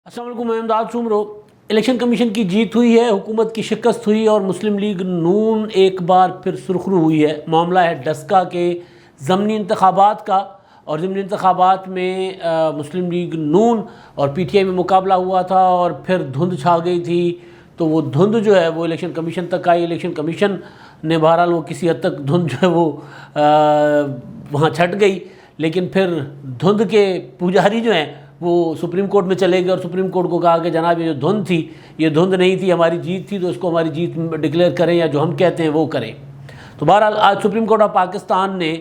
السلام علیکم، میں امداد سومرو۔ الیکشن کمیشن کی جیت ہوئی ہے، حکومت کی شکست ہوئی اور مسلم لیگ نون ایک بار پھر سرخرو ہوئی ہے۔ معاملہ ہے ڈسکا کے ضمنی انتخابات کا، اور ضمنی انتخابات میں مسلم لیگ نون اور پی ٹی آئی میں مقابلہ ہوا تھا اور پھر دھند چھا گئی تھی، تو وہ دھند جو ہے وہ الیکشن کمیشن تک آئی۔ الیکشن کمیشن نے بہرحال وہ کسی حد تک دھند جو ہے وہ وہاں چھٹ گئی، لیکن پھر دھند کے پجاری جو ہیں وہ سپریم کورٹ میں چلے گئے اور سپریم کورٹ کو کہا کہ جناب یہ جو دھند تھی یہ دھند نہیں تھی، ہماری جیت تھی، تو اس کو ہماری جیت ڈکلیئر کریں یا جو ہم کہتے ہیں وہ کریں۔ تو بہرحال آج سپریم کورٹ آف پاکستان نے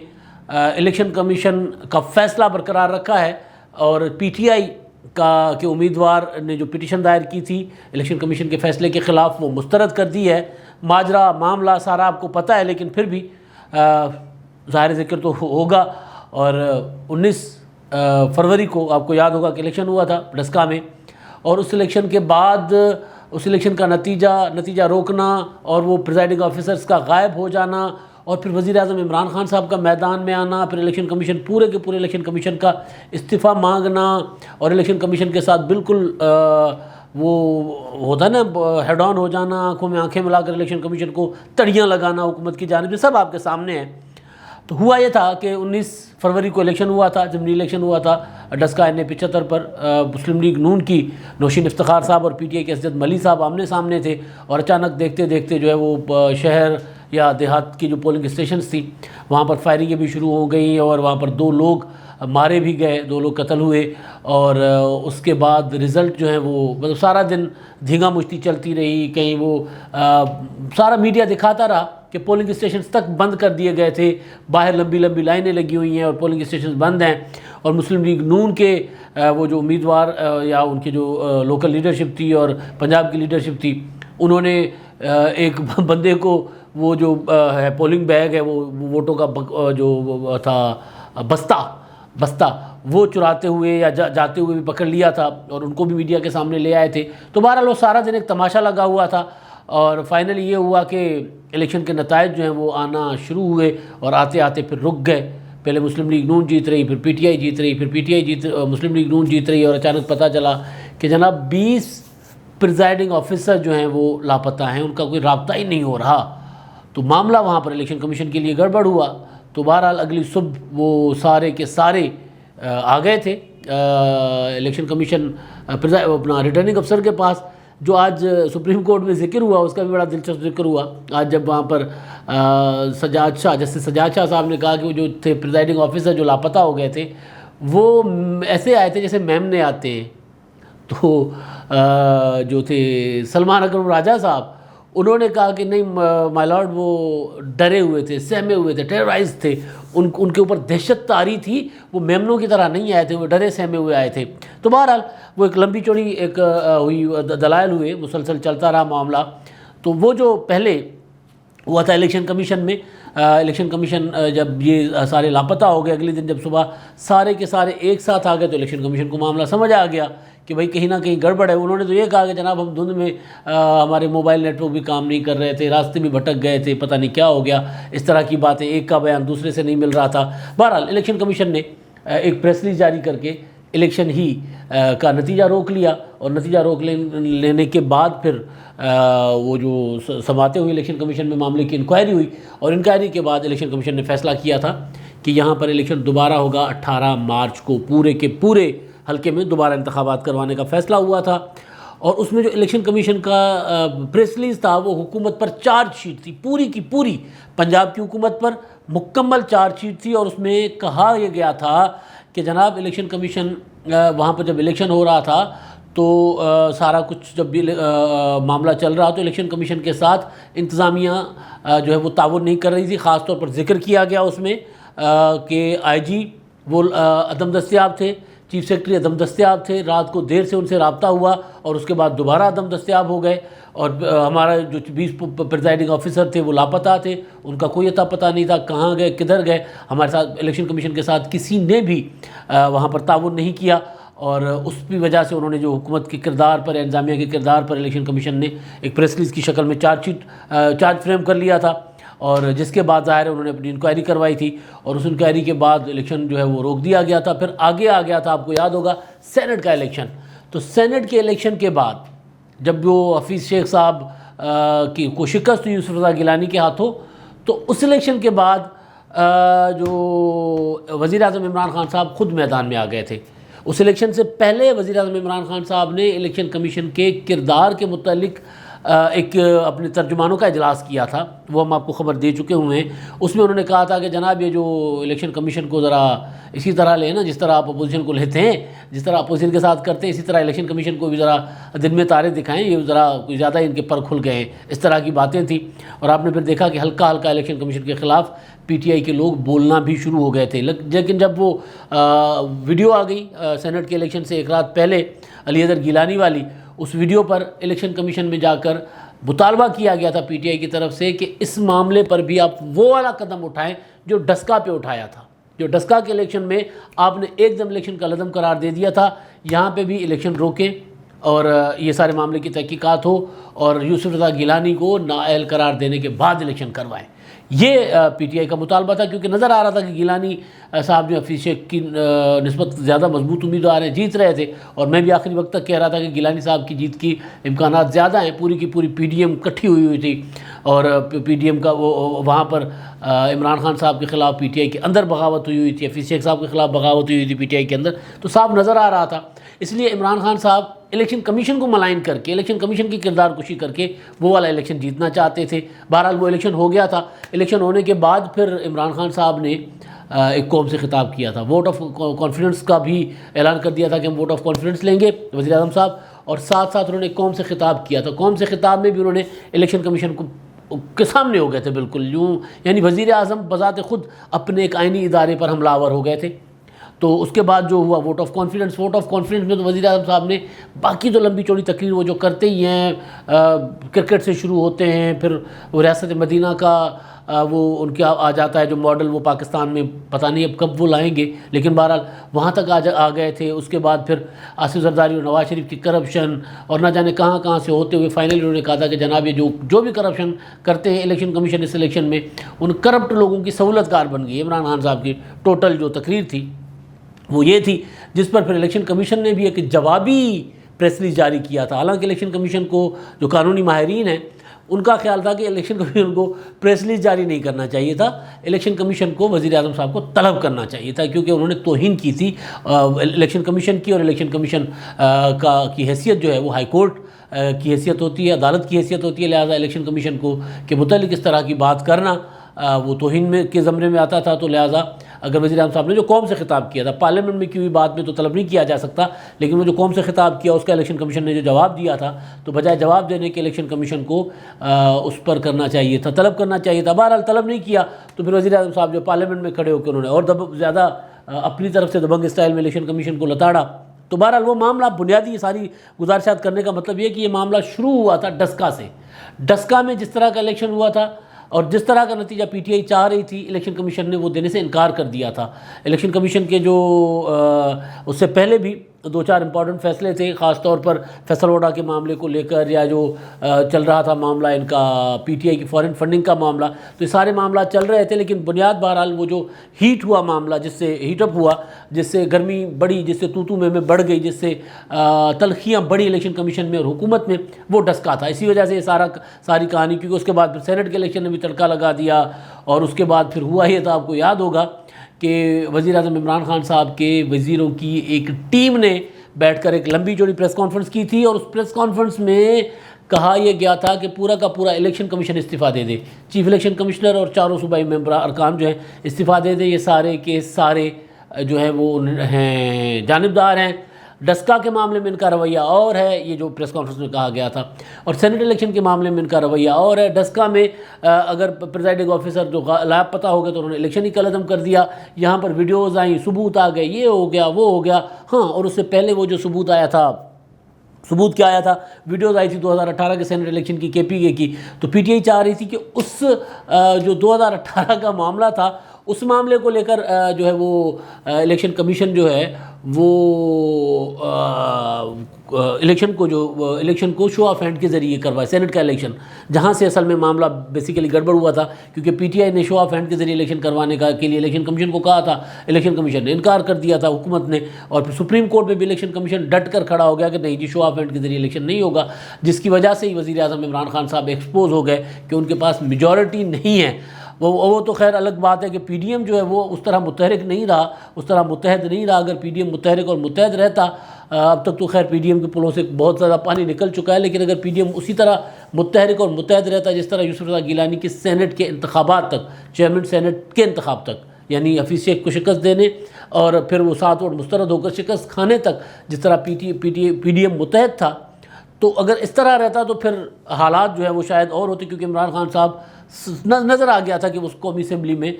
الیکشن کمیشن کا فیصلہ برقرار رکھا ہے، اور پی ٹی آئی کے امیدوار نے جو پٹیشن دائر کی تھی الیکشن کمیشن کے فیصلے کے خلاف وہ مسترد کر دی ہے۔ ماجرا معاملہ سارا آپ کو پتہ ہے، لیکن پھر بھی ظاہر ذکر تو ہوگا۔ اور 19 فروری کو آپ کو یاد ہوگا کہ الیکشن ہوا تھا ڈسکا میں، اور اس الیکشن کے بعد اس الیکشن کا نتیجہ روکنا اور وہ پریزائڈنگ آفیسرز کا غائب ہو جانا، اور پھر وزیر اعظم عمران خان صاحب کا میدان میں آنا، پھر الیکشن کمیشن پورے کے پورے الیکشن کمیشن کا استعفیٰ مانگنا، اور الیکشن کمیشن کے ساتھ بالکل وہ ہوتا ہے نا ہیڈ آن ہو جانا، آنکھوں میں آنکھیں ملا کر الیکشن کمیشن کو تڑیاں لگانا حکومت کی جانب سے، سب آپ کے سامنے ہے۔ تو ہوا یہ تھا کہ 19 فروری کو الیکشن ہوا تھا، ضمنی الیکشن ہوا تھا ڈسکا NA-75 پر۔ مسلم لیگ نون کی نوشین افتخار صاحب اور پی ٹی آئی کے اسجد ملی صاحب آمنے سامنے تھے، اور اچانک دیکھتے دیکھتے جو ہے وہ شہر یا دیہات کی جو پولنگ اسٹیشنز تھی وہاں پر فائرنگیں بھی شروع ہو گئیں، اور وہاں پر 2 لوگ مارے بھی گئے، 2 لوگ قتل ہوئے، اور اس کے بعد رزلٹ جو ہیں وہ مطلب سارا دن دھینگا مشتی چلتی رہی۔ کہیں وہ سارا میڈیا دکھاتا رہا کہ پولنگ اسٹیشنز تک بند کر دیے گئے تھے، باہر لمبی لمبی لائنیں لگی ہوئی ہیں اور پولنگ اسٹیشنز بند ہیں، اور مسلم لیگ نون کے وہ جو امیدوار یا ان کے جو لوکل لیڈرشپ تھی اور پنجاب کی لیڈرشپ تھی، انہوں نے ایک بندے کو وہ جو ہے پولنگ بیگ ہے وہ ووٹوں کا جو تھا بستہ وہ چراتے ہوئے یا جاتے ہوئے بھی پکڑ لیا تھا، اور ان کو بھی میڈیا کے سامنے لے آئے تھے۔ تو بہرحال وہ سارا دن ایک تماشا لگا ہوا تھا، اور فائنلی یہ ہوا کہ الیکشن کے نتائج جو ہیں وہ آنا شروع ہوئے، اور آتے آتے پھر رک گئے۔ پہلے مسلم لیگ نون جیت رہی، پھر پی ٹی آئی جیت رہی، پھر P T I Muslim league نون جیت رہی، اور اچانک پتہ چلا کہ جناب 20 پریزائڈنگ آفیسر جو ہیں وہ لاپتہ ہیں، ان کا کوئی رابطہ ہی نہیں ہو رہا۔ تو معاملہ وہاں پر الیکشن کمیشن کے لیے گڑبڑ ہوا۔ تو بہرحال اگلی صبح وہ سارے کے سارے آ گئے تھے الیکشن کمیشن اپنا ریٹرننگ افسر کے پاس، جو آج سپریم کورٹ میں ذکر ہوا، اس کا بھی بڑا دلچسپ ذکر ہوا آج جب وہاں پر جسٹس سجاد شاہ صاحب نے کہا کہ وہ جو تھے پریزائڈنگ آفیسر جو لاپتہ ہو گئے تھے وہ ایسے آئے تھے جیسے میمنے آتے ہیں۔ تو جو تھے سلمان اکرم راجہ صاحب، انہوں نے کہا کہ نہیں مائی لارڈ، وہ ڈرے ہوئے تھے، سہمے ہوئے تھے، ٹیررائز تھے، ان کے اوپر دہشت طاری تھی، وہ میمنوں کی طرح نہیں آئے تھے، وہ ڈرے سہمے ہوئے آئے تھے۔ تو بہرحال وہ ایک لمبی چوڑی ایک ہوئی، دلائل ہوئے، مسلسل چلتا رہا معاملہ۔ تو وہ جو پہلے ہوا تھا الیکشن کمیشن میں، الیکشن کمیشن جب یہ سارے لاپتہ ہو گئے، اگلے دن جب صبح سارے کے سارے ایک ساتھ آ گئے تو الیکشن کمیشن کو معاملہ سمجھ آ گیا کہ بھائی کہیں نہ کہیں گڑبڑ ہے۔ انہوں نے تو یہ کہا کہ جناب ہم دھند میں ہمارے موبائل نیٹ ورک بھی کام نہیں کر رہے تھے، راستے بھی بھٹک گئے تھے، پتہ نہیں کیا ہو گیا، اس طرح کی باتیں، ایک کا بیان دوسرے سے نہیں مل رہا تھا۔ بہرحال الیکشن کمیشن نے ایک پریس ریلیز جاری کر کے الیکشن ہی کا نتیجہ روک لیا، اور نتیجہ روک لینے کے بعد پھر وہ جو سماتے ہوئے الیکشن کمیشن میں معاملے کی انکوائری ہوئی، اور انکوائری کے بعد الیکشن کمیشن نے فیصلہ کیا تھا کہ یہاں پر الیکشن دوبارہ ہوگا 18 مارچ کو، پورے کے پورے حلقے میں دوبارہ انتخابات کروانے کا فیصلہ ہوا تھا۔ اور اس میں جو الیکشن کمیشن کا پریس ریلیز تھا وہ حکومت پر چارج شیٹ تھی، پوری کی پوری پنجاب کی حکومت پر مکمل چارج شیٹ تھی، اور اس میں کہا یہ گیا تھا کہ جناب الیکشن کمیشن وہاں پر جب الیکشن ہو رہا تھا تو سارا کچھ جب بھی معاملہ چل رہا تو الیکشن کمیشن کے ساتھ انتظامیہ جو ہے وہ تعاون نہیں کر رہی تھی۔ خاص طور پر ذکر کیا گیا اس میں کہ IG وہ عدم دستیاب تھے، چیف سیکرٹری عدم دستیاب تھے، رات کو دیر سے ان سے رابطہ ہوا اور اس کے بعد دوبارہ عدم دستیاب ہو گئے، اور ہمارا جو 20 پریزائڈنگ آفیسر تھے وہ لاپتہ تھے، ان کا کوئی اتا پتہ نہیں تھا کہاں گئے، کدھر گئے۔ ہمارے ساتھ الیکشن کمیشن کے ساتھ کسی نے بھی وہاں پر تعاون نہیں کیا، اور اس کی وجہ سے انہوں نے جو حکومت کے کردار پر، انتظامیہ کے کردار پر الیکشن کمیشن نے ایک پریس ریلیز کی شکل میں چارج فریم کر لیا تھا، اور جس کے بعد ظاہر ہے انہوں نے اپنی انکوائری کروائی تھی، اور اس انکوائری کے بعد الیکشن جو ہے وہ روک دیا گیا تھا۔ پھر آگے آ گیا تھا، آپ کو یاد ہوگا، سینٹ کا الیکشن۔ تو سینٹ کے الیکشن کے بعد جب وہ حفیظ شیخ صاحب کی کو شکست ہوئی یوسف رضا گیلانی کے ہاتھوں، تو اس الیکشن کے بعد جو وزیر اعظم عمران خان صاحب خود میدان میں آ گئے تھے۔ اس الیکشن سے پہلے وزیر اعظم عمران خان صاحب نے الیکشن کمیشن کے کردار کے متعلق ایک اپنے ترجمانوں کا اجلاس کیا تھا، وہ ہم آپ کو خبر دے چکے ہوئے ہیں۔ اس میں انہوں نے کہا تھا کہ جناب یہ جو الیکشن کمیشن کو ذرا اسی طرح لیں نا، جس طرح آپ اپوزیشن کو لیتے ہیں، جس طرح اپوزیشن کے ساتھ کرتے ہیں، اسی طرح الیکشن کمیشن کو بھی ذرا دن میں تارے دکھائیں، یہ ذرا کوئی زیادہ ان کے پر کھل گئے ہیں، اس طرح کی باتیں تھیں۔ اور آپ نے پھر دیکھا کہ ہلکا ہلکا الیکشن کمیشن کے خلاف پی ٹی آئی کے لوگ بولنا بھی شروع ہو گئے تھے۔ لیکن جب وہ ویڈیو آ گئی سینٹ کے الیکشن سے ایک رات پہلے علی حیدر گیلانی والی، اس ویڈیو پر الیکشن کمیشن میں جا کر مطالبہ کیا گیا تھا پی ٹی آئی کی طرف سے کہ اس معاملے پر بھی آپ وہ والا قدم اٹھائیں جو ڈسکا پہ اٹھایا تھا، جو ڈسکا کے الیکشن میں آپ نے ایک دم الیکشن کا لدم قرار دے دیا تھا، یہاں پہ بھی الیکشن روکیں اور یہ سارے معاملے کی تحقیقات ہو اور یوسف رضا گیلانی کو نااہل قرار دینے کے بعد الیکشن کروائیں۔ یہ پی ٹی آئی کا مطالبہ تھا، کیونکہ نظر آ رہا تھا کہ گیلانی صاحب جو حفیظ شیخ کی نسبت زیادہ مضبوط امیدوار ہیں، جیت رہے تھے، اور میں بھی آخری وقت تک کہہ رہا تھا کہ گیلانی صاحب کی جیت کی امکانات زیادہ ہیں۔ پوری کی پوری پی ڈی ایم اکٹھی ہوئی تھی اور پی ڈی ایم کا وہاں پر عمران خان صاحب کے خلاف پی ٹی آئی کے اندر بغاوت ہوئی تھی، حفیظ شیخ صاحب کے خلاف بغاوت ہوئی تھی پی ٹی آئی کے اندر، تو صاحب نظر آ رہا تھا۔ اس لیے عمران خان صاحب الیکشن کمیشن کو ملائن کر کے، الیکشن کمیشن کی کردار کشی کر کے وہ والا الیکشن جیتنا چاہتے تھے۔ بہرحال وہ الیکشن ہو گیا تھا۔ الیکشن ہونے کے بعد پھر عمران خان صاحب نے ایک قوم سے خطاب کیا تھا، ووٹ آف کانفیڈنس کا بھی اعلان کر دیا تھا کہ ہم ووٹ آف کانفیڈنس لیں گے وزیر اعظم صاحب، اور ساتھ ساتھ انہوں نے قوم سے خطاب کیا تھا۔ قوم سے خطاب میں بھی انہوں نے الیکشن کمیشن کے سامنے ہو گئے تھے بالکل یوں، یعنی وزیر اعظم بذات خود اپنے ایک آئینی ادارے پر حملہ آور ہو گئے تھے۔ تو اس کے بعد جو ہوا ووٹ آف کانفیڈنس میں تو وزیر اعظم صاحب نے باقی تو لمبی چوڑی تقریر وہ جو کرتے ہی ہیں، کرکٹ سے شروع ہوتے ہیں، پھر وہ ریاست مدینہ کا وہ ان کے آ جاتا ہے جو ماڈل، وہ پاکستان میں پتہ نہیں اب کب وہ لائیں گے، لیکن بہرحال وہاں تک آ گئے تھے۔ اس کے بعد پھر آصف زرداری اور نواز شریف کی کرپشن اور نہ جانے کہاں سے ہوتے ہوئے فائنلی انہوں نے کہا تھا کہ جناب یہ جو بھی کرپشن کرتے ہیں الیکشن کمیشن اس الیکشن میں ان کرپٹ لوگوں کی سہولت کار بن گئی۔ عمران خان صاحب کی ٹوٹل جو تقریر تھی وہ یہ تھی، جس پر پھر الیکشن کمیشن نے بھی ایک جوابی پریس ریلیز جاری کیا تھا۔ حالانکہ الیکشن کمیشن کو جو قانونی ماہرین ہیں ان کا خیال تھا کہ الیکشن کمیشن کو پریس ریلیز جاری نہیں کرنا چاہیے تھا، الیکشن کمیشن کو وزیر اعظم صاحب کو طلب کرنا چاہیے تھا، کیونکہ انہوں نے توہین کی تھی الیکشن کمیشن کی، اور الیکشن کمیشن کی حیثیت جو ہے وہ ہائی کورٹ کی حیثیت ہوتی ہے، عدالت کی حیثیت ہوتی ہے، لہٰذا الیکشن کمیشن کو کے متعلق اس طرح کی بات کرنا وہ توہین میں کے زمرے میں آتا تھا۔ تو لہٰذا اگر وزیر اعظم صاحب نے جو قوم سے خطاب کیا تھا، پارلیمنٹ میں کی ہوئی بات میں تو طلب نہیں کیا جا سکتا، لیکن وہ جو قوم سے خطاب کیا اس کا الیکشن کمیشن نے جو جواب دیا تھا، تو بجائے جواب دینے کے الیکشن کمیشن کو اس پر کرنا چاہیے تھا، طلب کرنا چاہیے تھا۔ بہرحال طلب نہیں کیا، تو پھر وزیر اعظم صاحب جو پارلیمنٹ میں کھڑے ہو کے انہوں نے اور زیادہ اپنی طرف سے دبنگ اسٹائل میں الیکشن کمیشن کو لتاڑا۔ تو بہرحال وہ معاملہ بنیادی ساری گزارشات کرنے کا مطلب یہ کہ یہ معاملہ شروع ہوا تھا ڈسکا سے۔ ڈسکا میں جس طرح کا الیکشن ہوا تھا اور جس طرح کا نتیجہ پی ٹی آئی چاہ رہی تھی، الیکشن کمیشن نے وہ دینے سے انکار کر دیا تھا۔ الیکشن کمیشن کے جو اس سے پہلے بھی دو چار امپورٹنٹ فیصلے تھے، خاص طور پر فیصل ووڈا کے معاملے کو لے کر، یا جو چل رہا تھا معاملہ ان کا پی ٹی آئی کی فارن فنڈنگ کا معاملہ، تو یہ سارے معاملات چل رہے تھے، لیکن بنیاد بہرحال وہ جو ہیٹ ہوا معاملہ، جس سے ہیٹ اپ ہوا، جس سے گرمی بڑھی، جس سے تو میں بڑھ گئی، جس سے تلخیاں بڑھی الیکشن کمیشن میں اور حکومت میں، وہ ڈسکا تھا۔ اسی وجہ سے یہ ساری کہانی، کیونکہ اس کے بعد پھر سینٹ کے الیکشن نے بھی تڑکا لگا دیا، اور اس کے بعد پھر ہوا یہ تھا، آپ کو یاد ہوگا کہ وزیر اعظم عمران خان صاحب کے وزیروں کی ایک ٹیم نے بیٹھ کر ایک لمبی چوڑی پریس کانفرنس کی تھی، اور اس پریس کانفرنس میں کہا یہ گیا تھا کہ پورا کا پورا الیکشن کمیشن استعفیٰ دے دے، چیف الیکشن کمشنر اور چاروں صوبائی ممبر ارکان جو ہیں استعفیٰ دے دے، یہ سارے کے سارے جو ہیں وہ ہیں جانبدار ہیں۔ ڈسکا کے معاملے میں ان کا رویہ اور ہے، یہ جو پریس کانفرنس میں کہا گیا تھا، اور سینٹ الیکشن کے معاملے میں ان کا رویہ اور ہے۔ ڈسکا میں اگر پریزائڈنگ آفیسر جو لاپ پتہ ہو گیا تو انہوں نے الیکشن ہی قلعدم کر دیا، یہاں پر ویڈیوز آئیں، ثبوت آ گئے، یہ ہو گیا وہ ہو گیا۔ ہاں، اور اس سے پہلے وہ جو ثبوت آیا تھا، ثبوت کیا آیا تھا، ویڈیوز آئی تھی 2018 کے سینٹ الیکشن کی، کے پی کے کی، تو پی ٹی آئی چاہ رہی تھی کہ اس جو 2018 کا معاملہ تھا اس معاملے کو لے کر جو ہے وہ الیکشن کمیشن جو ہے وہ الیکشن کو شو آف ہینڈ کے ذریعے کروایا، سینٹ کا الیکشن، جہاں سے اصل میں معاملہ بیسیکلی گڑبڑ ہوا تھا، کیونکہ پی ٹی آئی نے شو آف ہینڈ کے ذریعے الیکشن کروانے کے لیے الیکشن کمیشن کو کہا تھا، الیکشن کمیشن نے انکار کر دیا تھا حکومت نے، اور پھر سپریم کورٹ میں بھی الیکشن کمیشن ڈٹ کر کھڑا ہو گیا کہ نہیں جی شو آف ہینڈ کے ذریعے الیکشن نہیں ہوگا، جس کی وجہ سے ہی وزیر اعظم عمران خان صاحب ایکسپوز ہو گئے کہ ان کے پاس میجورٹی نہیں ہے۔ وہ تو خیر الگ بات ہے کہ پی ڈی ایم جو ہے وہ اس طرح متحرک نہیں رہا، اس طرح متحد نہیں رہا۔ اگر پی ڈی ایم متحرک اور متحد رہتا، اب تک تو خیر پی ڈی ایم کے پلوں سے بہت زیادہ پانی نکل چکا ہے، لیکن اگر پی ڈی ایم اسی طرح متحرک اور متحد رہتا جس طرح یوسف رضا گیلانی کے سینٹ کے انتخابات تک، چیئرمین سینٹ کے انتخاب تک، یعنی حفیظ شیخ کو شکست دینے اور پھر وہ 7 ووٹ مسترد ہو کر شکست کھانے تک، جس طرح پی ڈی ایم متحد تھا، تو اگر اس طرح رہتا تو پھر حالات جو ہے وہ شاید اور ہوتے، کیونکہ عمران خان صاحب نظر آ گیا تھا کہ اس قومی اسمبلی میں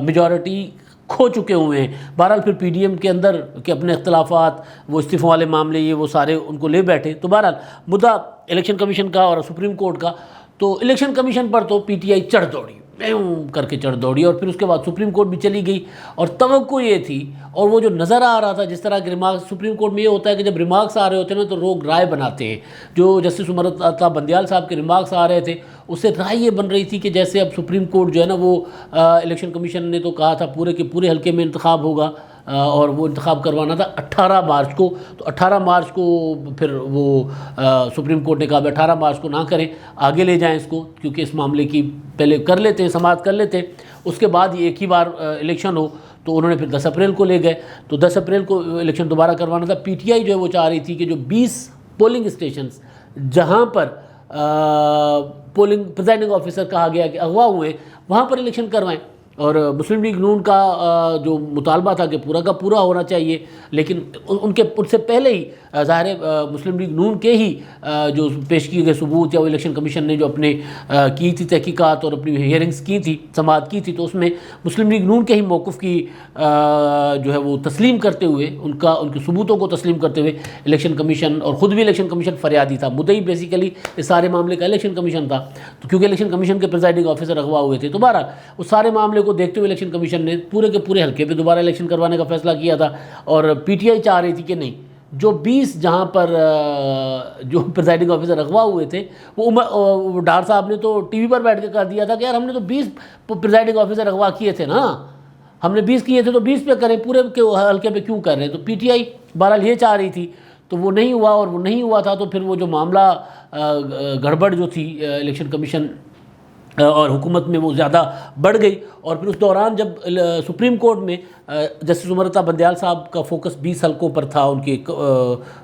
میجورٹی کھو چکے ہوئے ہیں۔ بہرحال پھر پی ڈی ایم کے اندر کے اپنے اختلافات، وہ استعفوں والے معاملے، یہ وہ سارے ان کو لے بیٹھے۔ تو بہرحال مدعا الیکشن کمیشن کا اور سپریم کورٹ کا، تو الیکشن کمیشن پر تو پی ٹی آئی چڑھ دوڑی، کر کے چڑھ دوڑی، اور پھر اس کے بعد سپریم کورٹ بھی چلی گئی، اور توقع یہ تھی، اور وہ جو نظر آ رہا تھا جس طرح کے ریمارکس سپریم کورٹ میں یہ ہوتا ہے کہ جب ریمارکس آ رہے ہوتے ہیں نا تو لوگ رائے بناتے ہیں۔ جو جسٹس عمر عطا بندیال صاحب کے ریمارکس آ رہے تھے، اس سے رائے یہ بن رہی تھی کہ جیسے اب سپریم کورٹ جو ہے نا وہ الیکشن کمیشن نے تو کہا تھا پورے کے پورے حلقے میں انتخاب ہوگا، اور وہ انتخاب کروانا تھا 18 مارچ کو، تو 18 مارچ کو پھر وہ سپریم کورٹ نے کہا 18 مارچ کو نہ کریں، آگے لے جائیں اس کو، کیونکہ اس معاملے کی پہلے کر لیتے ہیں، سماعت کر لیتے ہیں، اس کے بعد یہ ایک ہی بار الیکشن ہو۔ تو انہوں نے پھر 10 اپریل کو لے گئے، تو 10 اپریل کو الیکشن دوبارہ کروانا تھا۔ پی ٹی آئی جو ہے وہ چاہ رہی تھی کہ جو 20 پولنگ اسٹیشنز جہاں پر پولنگ پریزائڈنگ آفیسر کہا گیا کہ اغوا ہوئے، وہاں پر الیکشن کروائیں، اور مسلم لیگ نون کا جو مطالبہ تھا کہ پورا کا پورا ہونا چاہیے، لیکن ان سے پہلے ہی ظاہر ہے مسلم لیگ نون کے ہی جو پیش کیے گئے ثبوت، یا وہ الیکشن کمیشن نے جو اپنے کی تھی تحقیقات اور اپنی ہیئرنگز کی تھی، سماعت کی تھی، تو اس میں مسلم لیگ نون کے ہی موقف کی جو ہے وہ تسلیم کرتے ہوئے، ان کے ثبوتوں کو تسلیم کرتے ہوئے الیکشن کمیشن، اور خود بھی الیکشن کمیشن فریادی تھا، مدعی بیسیکلی اس سارے معاملے کا الیکشن کمیشن تھا، تو کیونکہ الیکشن کمیشن کے پریزائڈنگ آفیسر اغوا ہوئے تھے، تو بہرحال اس سارے معاملے کو دیکھتے ہوئے الیکشن کمیشن نے پورے کے پورے حلقے پہ دوبارہ الیکشن کروانے کا فیصلہ کیا تھا، اور پی ٹی آئی چاہ رہی تھی کہ نہیں، جو 20 جہاں پر جو پریزائڈنگ آفیسر اغوا ہوئے تھے، وہ ڈار صاحب نے تو ٹی وی پر بیٹھ کے کہہ دیا تھا کہ یار ہم نے تو 20 پریزائڈنگ آفیسر اغوا کیے تھے نا، ہم نے 20 کیے تھے تو 20 پہ کریں، پورے کے حلقے پہ کیوں کر رہے ہیں؟ تو پی ٹی آئی بہرحال یہ چاہ رہی تھی، تو وہ نہیں ہوا، اور وہ نہیں ہوا تھا تو پھر وہ جو معاملہ گڑبڑ جو تھی الیکشن کمیشن اور حکومت میں وہ زیادہ بڑھ گئی، اور پھر اس دوران جب سپریم کورٹ میں جسٹس عمر عطا بندیال صاحب کا فوکس 20 حلقوں پر تھا، ان کے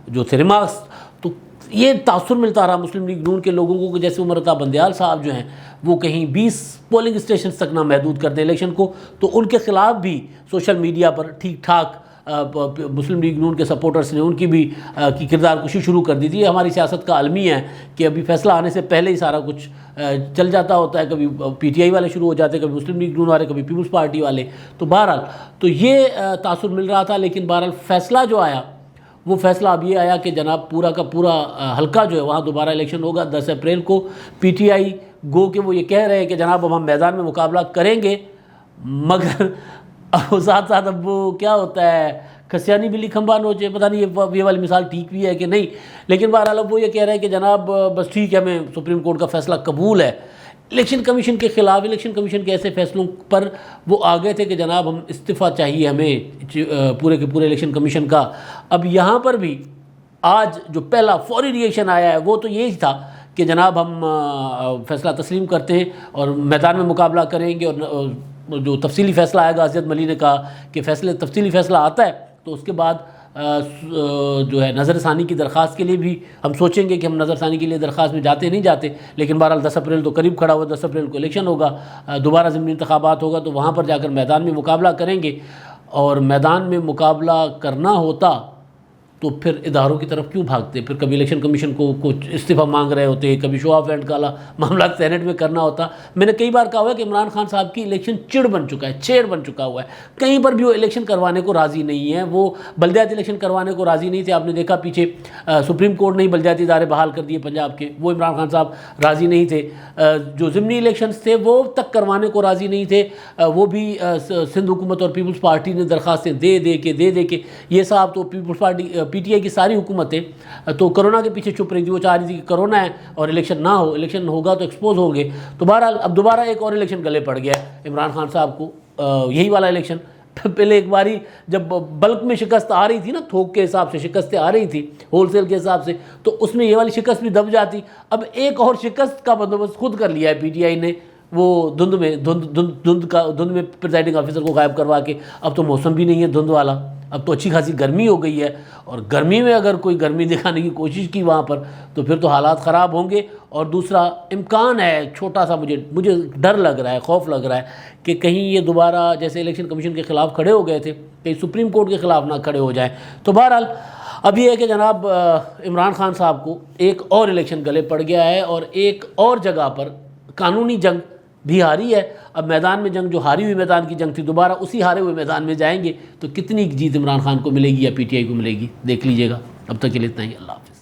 جو تھے ریمارکس، تو یہ تاثر ملتا رہا مسلم لیگ نون کے لوگوں کو کہ جیسے عمر عطا بندیال صاحب جو ہیں وہ کہیں 20 پولنگ اسٹیشنز تک نہ محدود کر دیں الیکشن کو، تو ان کے خلاف بھی سوشل میڈیا پر ٹھیک ٹھاک مسلم لیگ نون کے سپورٹرز نے ان کی بھی کی کردار کشی شروع کر دی تھی۔ یہ ہماری سیاست کا المیہ ہے کہ ابھی فیصلہ آنے سے پہلے ہی سارا کچھ چل جاتا ہوتا ہے، کبھی پی ٹی آئی والے شروع ہو جاتے، کبھی مسلم لیگ نون والے، کبھی پیپلز پارٹی والے، تو بہرحال تو یہ تاثر مل رہا تھا، لیکن بہرحال فیصلہ جو آیا وہ فیصلہ اب یہ آیا کہ جناب پورا کا پورا حلقہ جو ہے وہاں دوبارہ الیکشن ہوگا 10 اپریل کو۔ پی ٹی آئی گو کہ وہ یہ کہہ رہے ہیں کہ جناب اب ہم میدان میں مقابلہ کریں گے، مگر ساتھ ساتھ اب وہ کیا ہوتا ہے کھسیانی بلی کھمبا نوچے، پتہ نہیں یہ والی مثال ٹھیک بھی ہے کہ نہیں، لیکن بہرحال اب وہ یہ کہہ رہے ہیں کہ جناب بس ٹھیک ہے، ہمیں سپریم کورٹ کا فیصلہ قبول ہے۔ الیکشن کمیشن کے خلاف، الیکشن کمیشن کے ایسے فیصلوں پر وہ آگے تھے کہ جناب ہم استعفیٰ چاہیے ہمیں پورے کے پورے الیکشن کمیشن کا۔ اب یہاں پر بھی آج جو پہلا فوری ریئیکشن آیا ہے وہ تو یہی تھا کہ جناب ہم فیصلہ تسلیم کرتے ہیں اور میدان میں مقابلہ کریں گے، اور جو تفصیلی فیصلہ آئے گا، اسد ملی نے کہا کہ تفصیلی فیصلہ آتا ہے تو اس کے بعد جو ہے نظر ثانی کی درخواست کے لیے بھی ہم سوچیں گے کہ ہم نظر ثانی کے لیے درخواست میں جاتے نہیں جاتے، لیکن بہرحال 10 اپریل تو قریب کھڑا ہوا، 10 اپریل کو الیکشن ہوگا، دوبارہ ضمنی انتخابات ہوگا، تو وہاں پر جا کر میدان میں مقابلہ کریں گے، اور میدان میں مقابلہ کرنا ہوتا تو پھر اداروں کی طرف کیوں بھاگتے؟ پھر کبھی الیکشن کمیشن کو کچھ استعفیٰ مانگ رہے ہوتے، کبھی شو آف ہینڈ کا معاملات سینٹ میں کرنا ہوتا۔ میں نے کئی بار کہا ہوا ہے کہ عمران خان صاحب کی الیکشن چڑ بن چکا ہے، چھیڑ بن چکا ہوا ہے، کہیں پر بھی وہ الیکشن کروانے کو راضی نہیں ہے، وہ بلدیاتی الیکشن کروانے کو راضی نہیں تھے۔ آپ نے دیکھا پیچھے سپریم کورٹ نے ہی بلدیاتی ادارے بحال کر دیے پنجاب کے، وہ عمران خان صاحب راضی نہیں تھے۔ جو ضمنی الیکشنز تھے وہ تک کروانے کو راضی نہیں تھے، وہ بھی سندھ حکومت اور پیپلز پارٹی نے درخواستیں دے کے یہ صاحب تو پی ٹی آئی کی ساری حکومتیں تو کرونا کے پیچھے چھپ رہی تھی، وہ چاہ رہی تھی کہ کرونا ہے اور الیکشن نہ ہو، الیکشن ہوگا تو ایکسپوز ہوں گے. تو بہرحال اب دوبارہ ایک اور الیکشن گلے پڑ گیا ہے عمران خان صاحب کو، یہی والا الیکشن. پہلے ایک باری جب بلک میں شکست آ رہی تھی نا، تھوک کے حساب سے شکستیں آ رہی تھی ہول سیل کے حساب سے، تو اس میں یہ والی شکست بھی دب جاتی. اب ایک اور شکست کا بندوبست خود کر لیا ہے پی ٹی آئی نے، وہ دھند میں پریزائڈنگ آفیسر کو غائب کروا کے. اب تو موسم بھی نہیں ہے دھند والا، اب تو اچھی خاصی گرمی ہو گئی ہے، اور گرمی میں اگر کوئی گرمی دکھانے کی کوشش کی وہاں پر تو پھر تو حالات خراب ہوں گے. اور دوسرا امکان ہے چھوٹا سا، مجھے ڈر لگ رہا ہے، خوف لگ رہا ہے کہ کہیں یہ دوبارہ جیسے الیکشن کمیشن کے خلاف کھڑے ہو گئے تھے کہیں سپریم کورٹ کے خلاف نہ کھڑے ہو جائیں. تو بہرحال اب یہ ہے کہ جناب عمران خان صاحب کو ایک اور الیکشن گلے پڑ گیا ہے، اور ایک اور جگہ پر قانونی جنگ بھی ہاری ہے. اب میدان میں جنگ جو ہاری ہوئی میدان کی جنگ تھی، دوبارہ اسی ہارے ہوئے میدان میں جائیں گے تو کتنی جیت عمران خان کو ملے گی یا پی ٹی آئی کو ملے گی، دیکھ لیجئے گا. اب تک کے لیے اتنا ہی، اللہ حافظ.